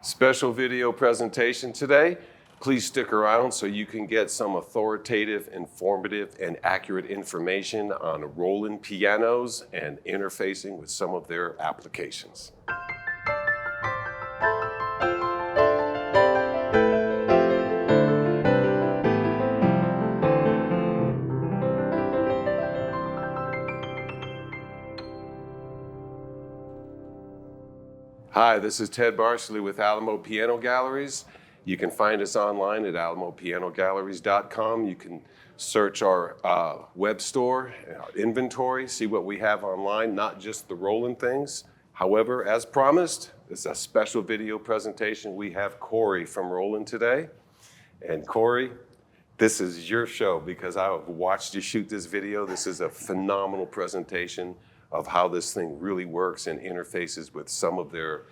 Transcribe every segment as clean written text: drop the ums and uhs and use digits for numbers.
Special video presentation today. Please stick around so you can get some authoritative, informative, and accurate information on Roland pianos and interfacing with some of their applications. Hi, this is Ted Barsley with Alamo Piano Galleries. You can find us online at alamopianogalleries.com. You can search our web store, our inventory, see what we have online, not just the Roland things. However, as promised, it's a special video presentation. We have Corey from Roland today. And Corey, this is your show because I've watched you shoot this video. This is a phenomenal presentation of how this thing really works and interfaces with some of their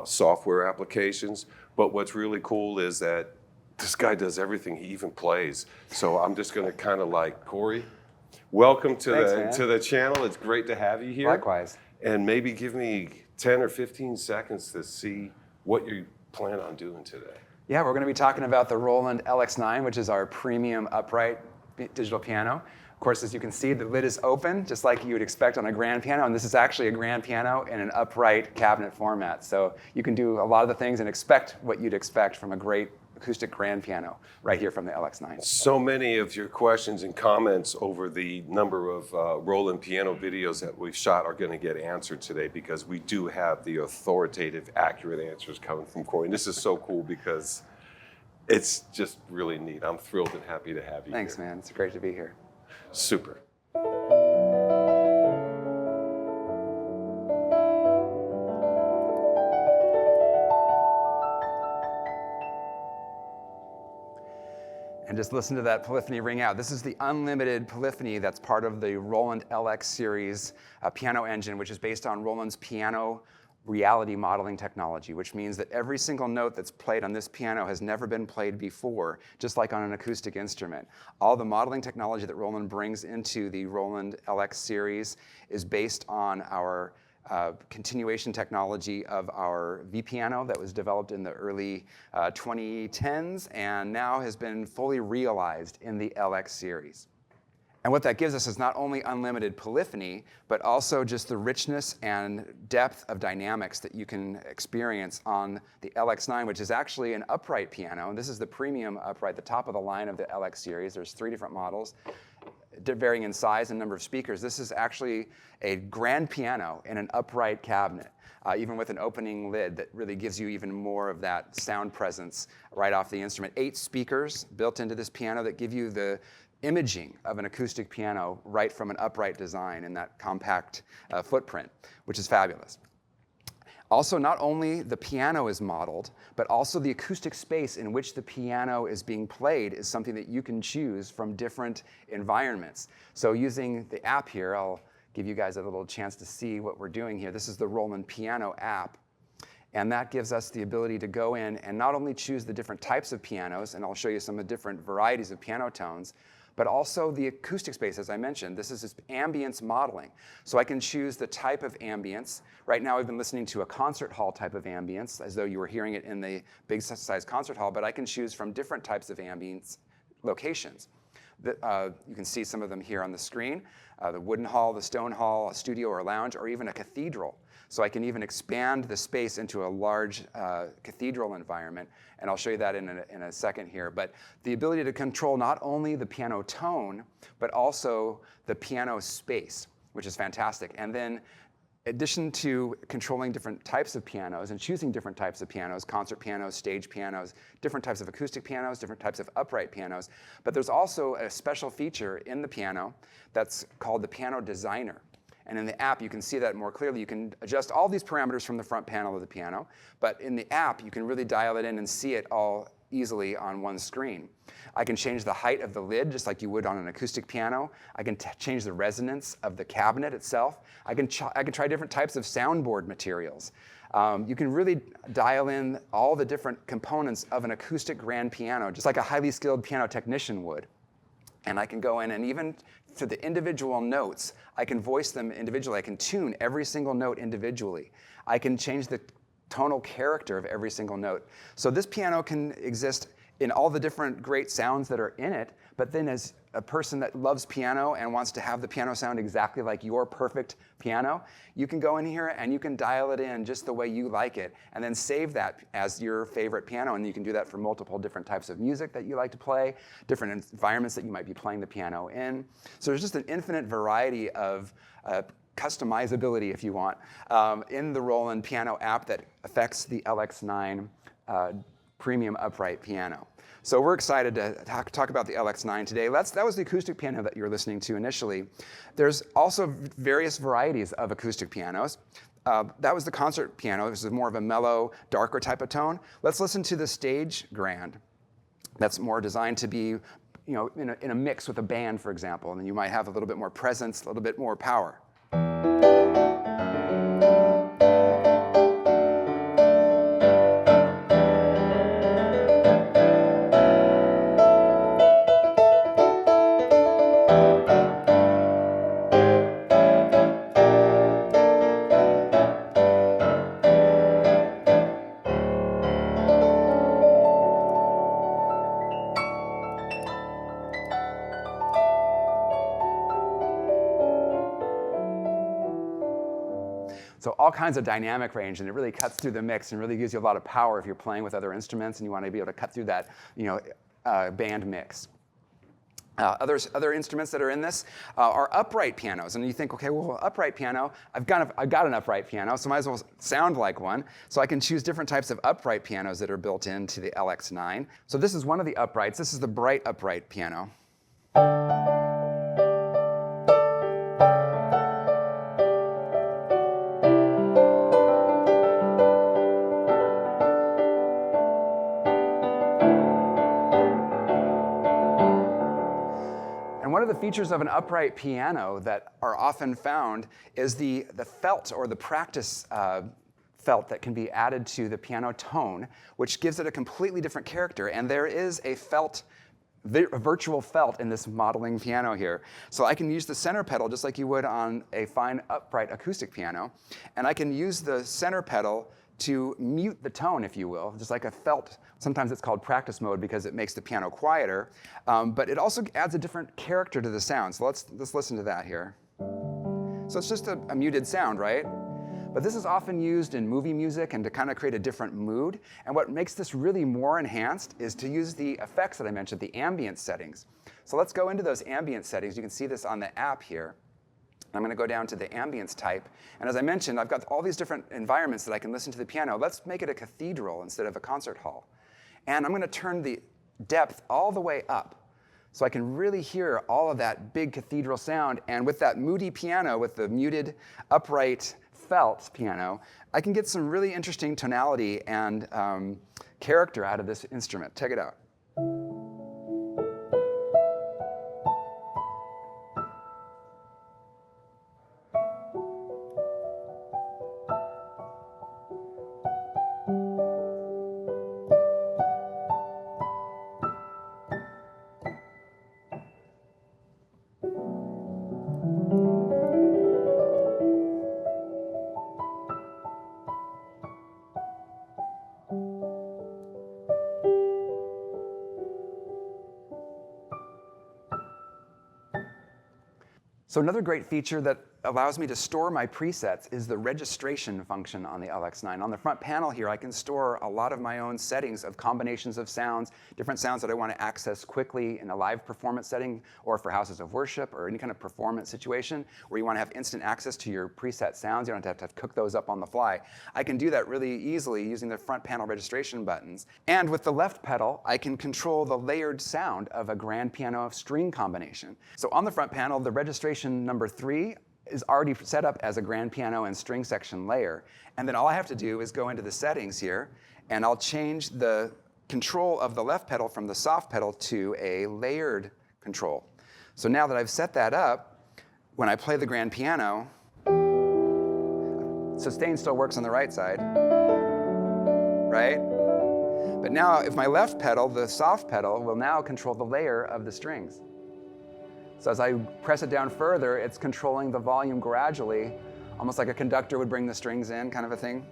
software applications. But what's really cool is that this guy does everything. He even plays. So I'm just going to kind of like, Corey, welcome to the channel. It's great to have you here. Likewise. And maybe give me 10 or 15 seconds to see what you plan on doing today. Yeah, we're going to be talking about the Roland LX9, which is our premium upright digital piano. Of course, as you can see, the lid is open, just like you would expect on a grand piano, and this is actually a grand piano in an upright cabinet format. So you can do a lot of the things and expect what you'd expect from a great acoustic grand piano right here from the LX9. So many of your questions and comments over the number of Roland piano videos that we've shot are going to get answered today because we do have the authoritative, accurate answers coming from Corey. And this is so cool because it's just really neat. I'm thrilled and happy to have you here. Thanks, man. It's great to be here. Super. And just listen to that polyphony ring out. This is the unlimited polyphony that's part of the Roland LX series piano engine, which is based on Roland's piano reality modeling technology, which means that every single note that's played on this piano has never been played before, just like on an acoustic instrument. All the modeling technology that Roland brings into the Roland LX series is based on our continuation technology of our V piano that was developed in the early 2010s and now has been fully realized in the LX series. And what that gives us is not only unlimited polyphony, but also just the richness and depth of dynamics that you can experience on the LX9, which is actually an upright piano. And this is the premium upright, the top of the line of the LX series. There's 3 different models, varying in size and number of speakers. This is actually a grand piano in an upright cabinet, even with an opening lid that really gives you even more of that sound presence right off the instrument. 8 speakers built into this piano that give you the imaging of an acoustic piano right from an upright design in that compact footprint, which is fabulous. Also, not only the piano is modeled, but also the acoustic space in which the piano is being played is something that you can choose from different environments. So using the app here, I'll give you guys a little chance to see what we're doing here. This is the Roland Piano app. And that gives us the ability to go in and not only choose the different types of pianos, and I'll show you some of the different varieties of piano tones, but also the acoustic space, as I mentioned. This is this ambience modeling. So I can choose the type of ambience. Right now I've been listening to a concert hall type of ambience, as though you were hearing it in the big size concert hall, but I can choose from different types of ambience locations. You can see some of them here on the screen. The wooden hall, the stone hall, a studio or a lounge, or even a cathedral. So I can even expand the space into a large cathedral environment, and I'll show you that in a second here. But the ability to control not only the piano tone, but also the piano space, which is fantastic. And then in addition to controlling different types of pianos and choosing different types of pianos, concert pianos, stage pianos, different types of acoustic pianos, different types of upright pianos, but there's also a special feature in the piano that's called the Piano Designer. And in the app, you can see that more clearly. You can adjust all these parameters from the front panel of the piano, but in the app, you can really dial it in and see it all easily on one screen. I can change the height of the lid, just like you would on an acoustic piano. I can change the resonance of the cabinet itself. I can try different types of soundboard materials. You can really dial in all the different components of an acoustic grand piano, just like a highly skilled piano technician would. And I can go in and even to the individual notes, I can voice them individually. I can tune every single note individually. I can change the tonal character of every single note. So this piano can exist in all the different great sounds that are in it, but then as a person that loves piano and wants to have the piano sound exactly like your perfect piano, you can go in here and you can dial it in just the way you like it, and then save that as your favorite piano, and you can do that for multiple different types of music that you like to play, different environments that you might be playing the piano in. So there's just an infinite variety of customizability, if you want, in the Roland piano app that affects the LX9 premium upright piano. So we're excited to talk about the LX9 today. That was the acoustic piano that you were listening to initially. There's also various varieties of acoustic pianos. That was the concert piano. This is more of a mellow, darker type of tone. Let's listen to the stage grand. That's more designed to be, in a mix with a band, for example, and then you might have a little bit more presence, a little bit more power. So all kinds of dynamic range, and it really cuts through the mix and really gives you a lot of power if you're playing with other instruments and you want to be able to cut through that band mix. Other instruments that are in this are upright pianos, and you think, okay, well, upright piano, I've got an upright piano, so might as well sound like one. So I can choose different types of upright pianos that are built into the LX9. So this is one of the uprights. This is the bright upright piano. One of the features of an upright piano that are often found is the felt, or the practice felt, that can be added to the piano tone, which gives it a completely different character. And there is a virtual felt in this modeling piano here. So I can use the center pedal just like you would on a fine upright acoustic piano, and I can use the center pedal to mute the tone, if you will, just like a felt. Sometimes it's called practice mode because it makes the piano quieter, but it also adds a different character to the sound. So let's listen to that here. So it's just a muted sound, right? But this is often used in movie music and to kind of create a different mood. And what makes this really more enhanced is to use the effects that I mentioned, the ambient settings. So let's go into those ambient settings. You can see this on the app here. I'm going to go down to the ambience type. And as I mentioned, I've got all these different environments that I can listen to the piano. Let's make it a cathedral instead of a concert hall. And I'm going to turn the depth all the way up so I can really hear all of that big cathedral sound. And with that moody piano, with the muted upright felt piano, I can get some really interesting tonality and character out of this instrument. Check it out. So another great feature that allows me to store my presets is the registration function on the LX9. On the front panel here, I can store a lot of my own settings of combinations of sounds, different sounds that I want to access quickly in a live performance setting, or for houses of worship, or any kind of performance situation where you want to have instant access to your preset sounds. You don't have to cook those up on the fly. I can do that really easily using the front panel registration buttons. And with the left pedal, I can control the layered sound of a grand piano string combination. So on the front panel, the registration number 3 is already set up as a grand piano and string section layer. And then all I have to do is go into the settings here, and I'll change the control of the left pedal from the soft pedal to a layered control. So now that I've set that up, when I play the grand piano, sustain still works on the right side, right? But now if my left pedal, the soft pedal, will now control the layer of the strings. So as I press it down further, it's controlling the volume gradually, almost like a conductor would bring the strings in, kind of a thing.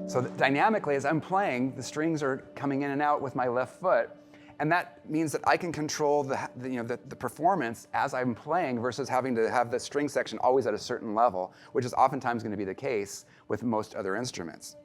So dynamically, as I'm playing, the strings are coming in and out with my left foot, and that means that I can control the performance as I'm playing versus having to have the string section always at a certain level, which is oftentimes going to be the case with most other instruments.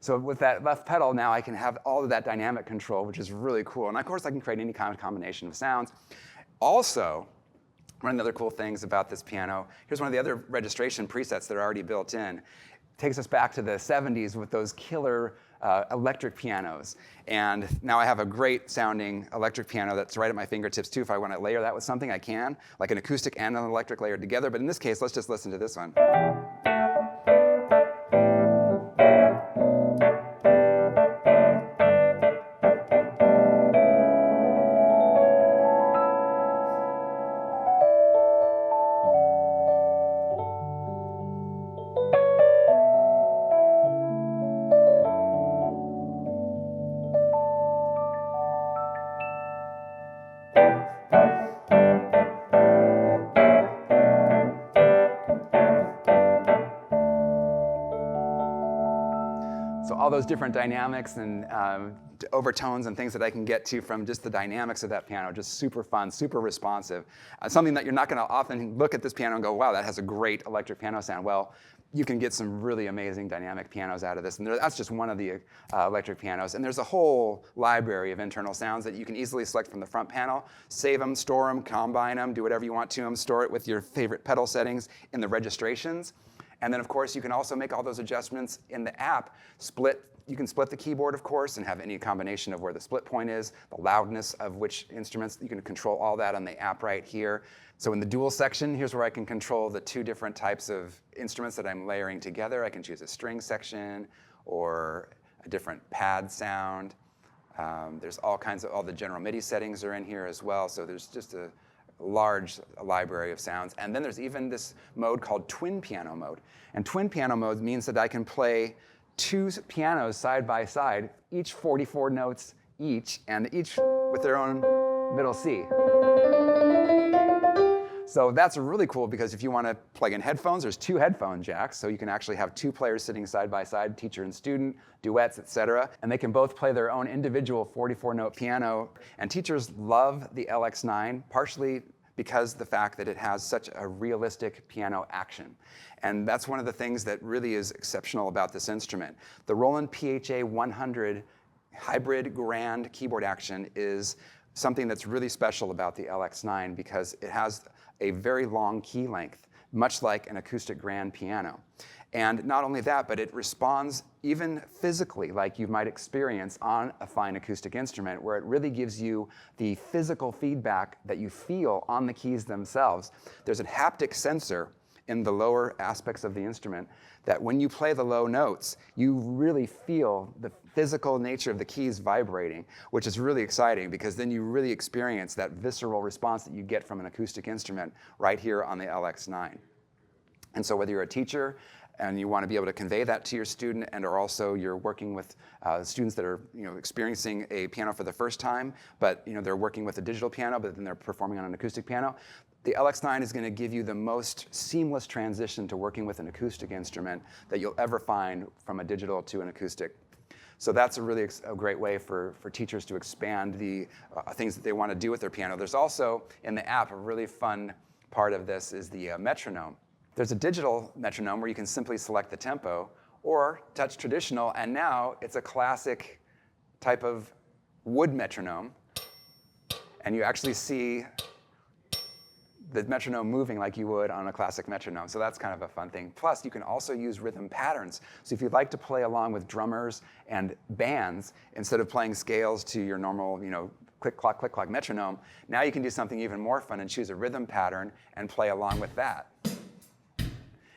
So with that left pedal, now I can have all of that dynamic control, which is really cool. And of course, I can create any kind of combination of sounds. Also, one of the other cool things about this piano, here's one of the other registration presets that are already built in. It takes us back to the 70s with those killer electric pianos. And now I have a great sounding electric piano that's right at my fingertips too. If I want to layer that with something, I can, like an acoustic and an electric layered together. But in this case, let's just listen to this one. So all those different dynamics and overtones and things that I can get to from just the dynamics of that piano, just super fun, super responsive. Something that you're not going to often look at this piano and go, wow, that has a great electric piano sound. Well, you can get some really amazing dynamic pianos out of this. And that's just one of the electric pianos. And there's a whole library of internal sounds that you can easily select from the front panel, save them, store them, combine them, do whatever you want to them, store it with your favorite pedal settings in the registrations. And then, of course, you can also make all those adjustments in the app. You can split the keyboard, of course, and have any combination of where the split point is, the loudness of which instruments. You can control all that on the app right here. So in the dual section, here's where I can control the two different types of instruments that I'm layering together. I can choose a string section or a different pad sound. There's all the general MIDI settings are in here as well. So there's just a large library of sounds. And then there's even this mode called twin piano mode. And twin piano mode means that I can play two pianos side by side, each 44 notes each, and each with their own middle C. So that's really cool because if you want to plug in headphones, there's two headphone jacks, so you can actually have two players sitting side by side, teacher and student, duets, etc. And they can both play their own individual 44-note piano. And teachers love the LX9, partially because the fact that it has such a realistic piano action. And that's one of the things that really is exceptional about this instrument. The Roland PHA 100 hybrid grand keyboard action is something that's really special about the LX9 because it has a very long key length, much like an acoustic grand piano. And not only that, but it responds even physically like you might experience on a fine acoustic instrument, where it really gives you the physical feedback that you feel on the keys themselves. There's a haptic sensor in the lower aspects of the instrument that when you play the low notes, you really feel the physical nature of the keys vibrating, which is really exciting because then you really experience that visceral response that you get from an acoustic instrument right here on the LX9. And so whether you're a teacher and you want to be able to convey that to your student, and or also you're working with students that are experiencing a piano for the first time, but they're working with a digital piano, but then they're performing on an acoustic piano, the LX9 is going to give you the most seamless transition to working with an acoustic instrument that you'll ever find from a digital to an acoustic. So that's a great way for teachers to expand the things that they want to do with their piano. There's also, in the app, a really fun part of this is the metronome. There's a digital metronome where you can simply select the tempo or touch traditional, and now it's a classic type of wood metronome, and you actually see the metronome moving like you would on a classic metronome. So that's kind of a fun thing. Plus, you can also use rhythm patterns. So if you'd like to play along with drummers and bands, instead of playing scales to your normal, click, clock metronome. Now you can do something even more fun and choose a rhythm pattern and play along with that.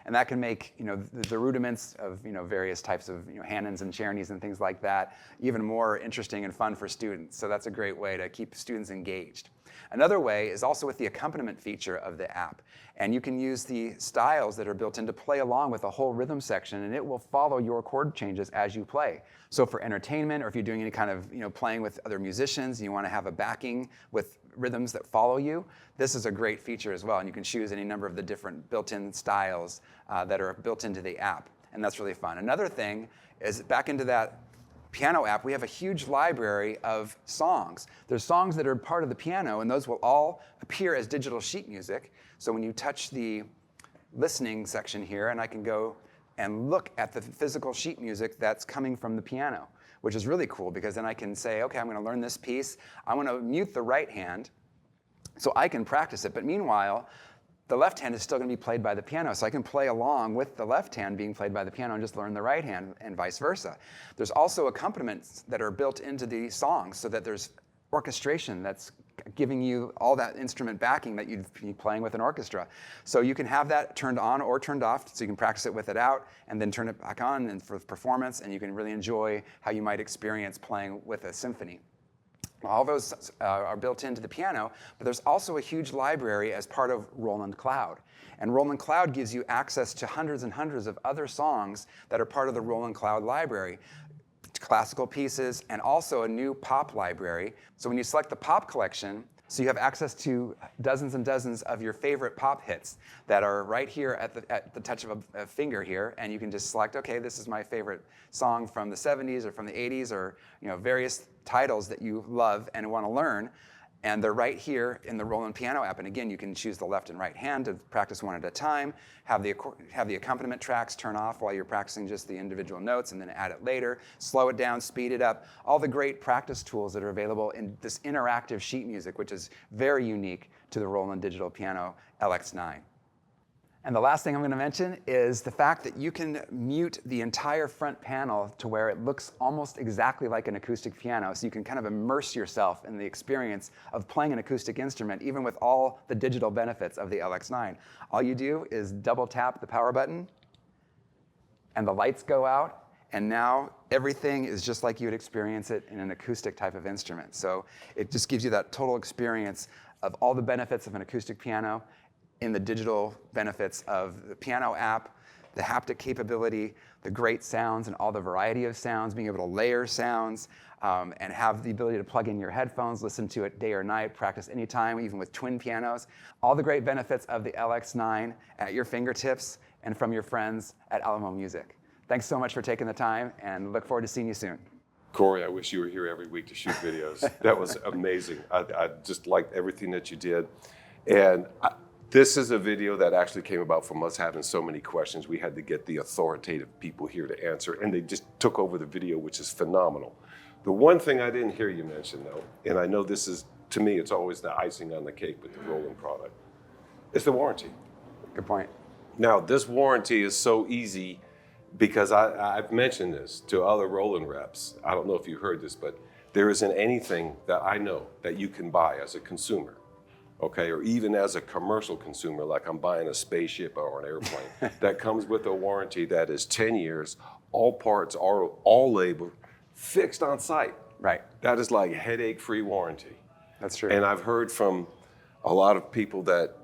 And that can make the rudiments of various types of Hannons and Cherneys and things like that even more interesting and fun for students. So that's a great way to keep students engaged. Another way is also with the accompaniment feature of the app. And you can use the styles that are built in to play along with a whole rhythm section, and it will follow your chord changes as you play. So for entertainment, or if you're doing any kind of playing with other musicians, and you want to have a backing with rhythms that follow you, this is a great feature as well. And you can choose any number of the different built-in styles that are built into the app. And that's really fun. Another thing is back into that piano app, we have a huge library of songs. There's songs that are part of the piano, and those will all appear as digital sheet music. So when you touch the listening section here, and I can go and look at the physical sheet music that's coming from the piano, which is really cool because then I can say, okay, I'm going to learn this piece. I want to mute the right hand so I can practice it. But meanwhile, the left hand is still going to be played by the piano, so I can play along with the left hand being played by the piano and just learn the right hand, and vice versa. There's also accompaniments that are built into the songs so that there's orchestration that's giving you all that instrument backing that you'd be playing with an orchestra. So you can have that turned on or turned off, so you can practice it with it out and then turn it back on and for performance, and you can really enjoy how you might experience playing with a symphony. All those are built into the piano, but there's also a huge library as part of Roland Cloud. And Roland Cloud gives you access to hundreds and hundreds of other songs that are part of the Roland Cloud library, classical pieces, and also a new pop library. So when you select the pop collection, so you have access to dozens and dozens of your favorite pop hits that are right here at the touch of a finger here, and you can just select, okay, this is my favorite song from the 70s or from the 80s, or various titles that you love and want to learn, and they're right here in the Roland Piano app. And again, you can choose the left and right hand to practice one at a time, have the accompaniment tracks turn off while you're practicing just the individual notes, and then add it later, slow it down, speed it up, all the great practice tools that are available in this interactive sheet music, which is very unique to the Roland Digital Piano LX9. And the last thing I'm going to mention is the fact that you can mute the entire front panel to where it looks almost exactly like an acoustic piano. So you can kind of immerse yourself in the experience of playing an acoustic instrument, even with all the digital benefits of the LX9. All you do is double tap the power button, and the lights go out, and now everything is just like you would experience it in an acoustic type of instrument. So it just gives you that total experience of all the benefits of an acoustic piano in the digital benefits of the piano app, the haptic capability, the great sounds and all the variety of sounds, being able to layer sounds, and have the ability to plug in your headphones, listen to it day or night, practice anytime, even with twin pianos. All the great benefits of the LX9 at your fingertips and from your friends at Alamo Music. Thanks so much for taking the time, and look forward to seeing you soon. Corey, I wish you were here every week to shoot videos. That was amazing. I just liked everything that you did. And this is a video that actually came about from us having so many questions. We had to get the authoritative people here to answer, and they just took over the video, which is phenomenal. The one thing I didn't hear you mention, though, and I know this is, to me, it's always the icing on the cake with the Roland product, is the warranty. Good point. Now, this warranty is so easy because I've mentioned this to other Roland reps. I don't know if you heard this, but there isn't anything that I know that you can buy as a consumer, okay, or even as a commercial consumer, like I'm buying a spaceship or an airplane, that comes with a warranty that is 10 years, all parts, all labor, fixed on site. Right. That is like headache-free warranty. That's true. And I've heard from a lot of people that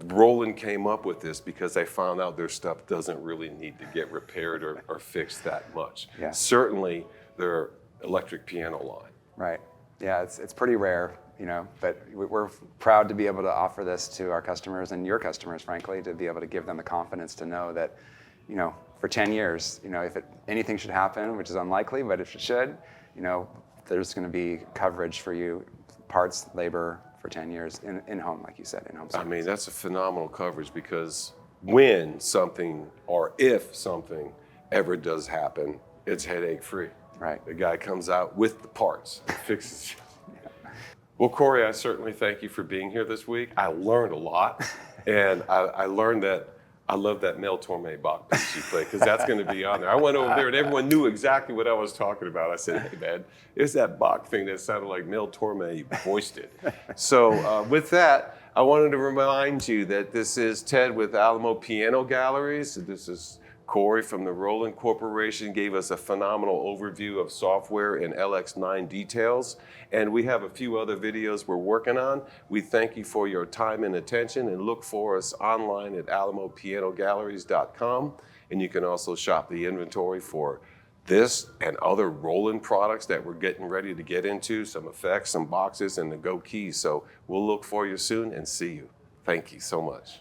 Roland came up with this because they found out their stuff doesn't really need to get repaired or fixed that much. Yeah. Certainly their electric piano line. Right. Yeah, it's pretty rare, but we're proud to be able to offer this to our customers and your customers, frankly, to be able to give them the confidence to know that, for 10 years, if anything should happen, which is unlikely, but if it should, there's going to be coverage for you, parts, labor, for 10 years in-home, like you said, in-home service. I mean, that's a phenomenal coverage because when something or if something ever does happen, it's headache-free. Right. The guy comes out with the parts and fixes you. Yeah. Well, Corey, I certainly thank you for being here this week. I learned a lot, and I learned that I love that Mel Torme Bach piece you played, because that's going to be on there. I went over there and everyone knew exactly what I was talking about. I said, hey man, it's that Bach thing that sounded like Mel Torme voiced it. So with that, I wanted to remind you that this is Ted with Alamo Piano Galleries. This is Corey from the Roland Corporation, gave us a phenomenal overview of software and LX9 details. And we have a few other videos we're working on. We thank you for your time and attention, and look for us online at alamopianogalleries.com. And you can also shop the inventory for this and other Roland products that we're getting ready to get into, some effects, some boxes, and the Go keys. So we'll look for you soon and see you. Thank you so much.